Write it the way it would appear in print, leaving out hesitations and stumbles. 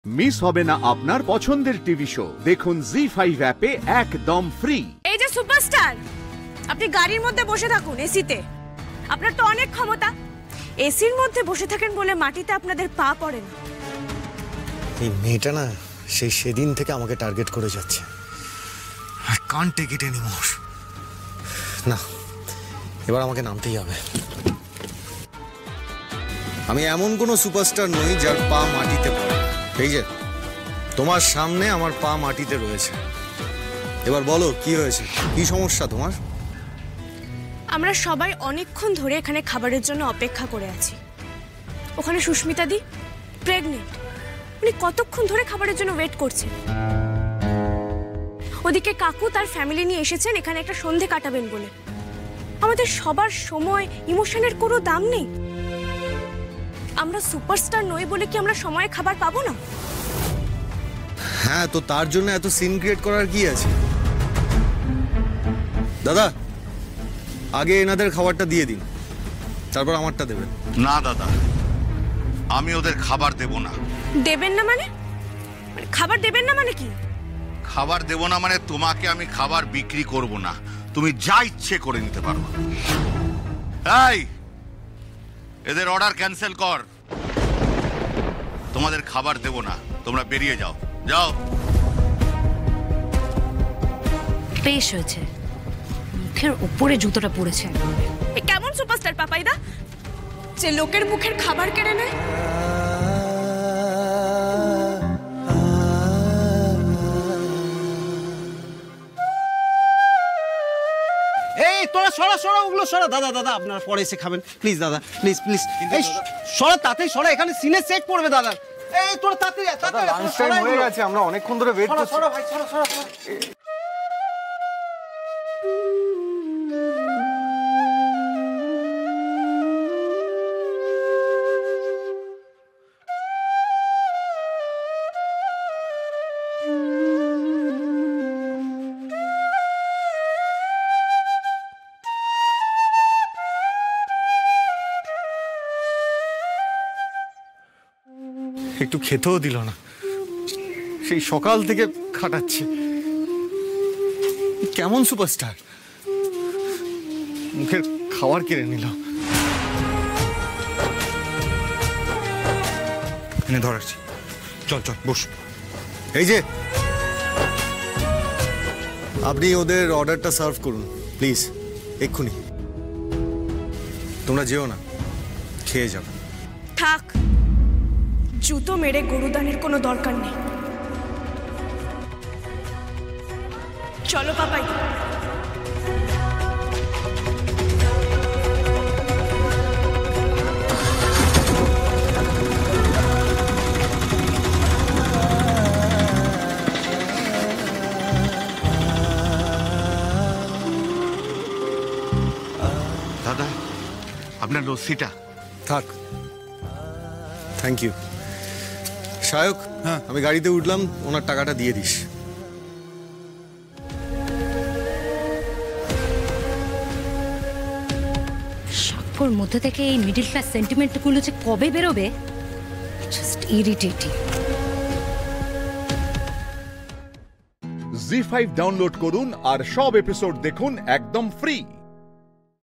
Miss হবে না আপনার পছন্দের টিভি শো। দেখুন জি5 অ্যাপে একদম ফ্রি। এই যে সুপারস্টার, আপনি গাড়ির মধ্যে বসে থাকুন এসিতে। আপনার তো অনেক ক্ষমতা, এসির মধ্যে বসে থাকেন বলে মাটিতে আপনাদের পা পড়ে না। এই মেয়েটা না সেদিন থেকে আমাকে টার্গেট করে যাচ্ছে। I can't take it anymore. না, এবার আমাকে নামতেই হবে। আমি এমন কোনো সুপারস্টার নই যার পা মাটিতে পড়ে। এই যে তোমার সামনে আমার পা মাটিতে রয়েছে। এবার বলো কি হয়েছে, কি সমস্যা তোমার? আমরা সবাই অনেকক্ষণ ধরে এখানে খাবারের জন্য অপেক্ষা করে আছি। ওখানে সুস্মিতা দি প্রেগনেন্ট, উনি কতক্ষণ ধরে খাবারের জন্য ওয়েট করছেন। ওদিকে কাকু তার ফ্যামিলি নিয়ে এসেছেন এখানে একটা সন্ধে কাটাবেন বলে। আমাদের সবার সময় ইমোশনের কোনো দাম নেই। আমরা সুপারস্টার নই বলে কি আমরা সময়ে খাবার পাবো না? হ্যাঁ, তো তার জন্য এত সিন ক্রিয়েট করার কি আছে? দাদা, আগে এনাদের খাবারটা দিয়ে দিন, তারপর আমারটা দেবেন। না দাদা, আমি ওদের খাবার দেব না। দেবেন না মানে? খাবার দেবেন না মানে কি? খাবার দেব না মানে তোমাকে আমি খাবার বিক্রি করব না, তুমি যা ইচ্ছে করে নিতে পারো। এই, এদের অর্ডার ক্যান্সেল কর। তোমাদের খাবার দেব না, তোমরা বেরিয়ে যাও, যাও। বেশ হয়েছে, মুখের উপরে জুতোটা পড়েছে। এ কেমন সুপারস্টার পাপাইদা, যে লোকের মুখের খাবার কেড়ে নেয়? এই তোরা সরা ওগুলো সরা। দাদা দাদা আপনারা পরে এসে খাবেন, প্লিজ দাদা, প্লিজ প্লিজ। এই সরা, তাতেই সরা, এখানে সিনে সেট পড়বে দাদা। এই তোরা তাড়াতাড়ি লাঞ্চ টাইম হয়ে গেছে, আমরা অনেকক্ষণ ধরে ওয়েট করছি। সরা ভাই, সরা। একটু খেতেও দিল না, সেই সকাল থেকে খাটাচ্ছে। কেমন সুপারস্টার, মুখের খাবার কেড়ে নিল। এনে ধরাচ্ছি, চল বস। এই যে আপনি ওদের অর্ডারটা সার্ভ করুন প্লিজ, এক্ষুনি। তোমরা যেও না, খেয়ে যাও। থাক, জুতো মেরে গরুদানের কোনো দরকার নেই। চলো পাপাই। দাদা, আপনার লস্যিটা। থাক, থ্যাংক ইউ। শায়ক, হ্যাঁ আমি গাড়িতে উঠলাম, ওনার টাকাটা দিয়ে দিস। সাক্ষর মধ্যে থেকে এই মিডল ক্লাস সেন্টিমেন্টগুলো যে কবে বেরোবে, জাস্ট ইরিটেটিং। জি5 ডাউনলোড করুন আর সব এপিসোড দেখুন একদম ফ্রি।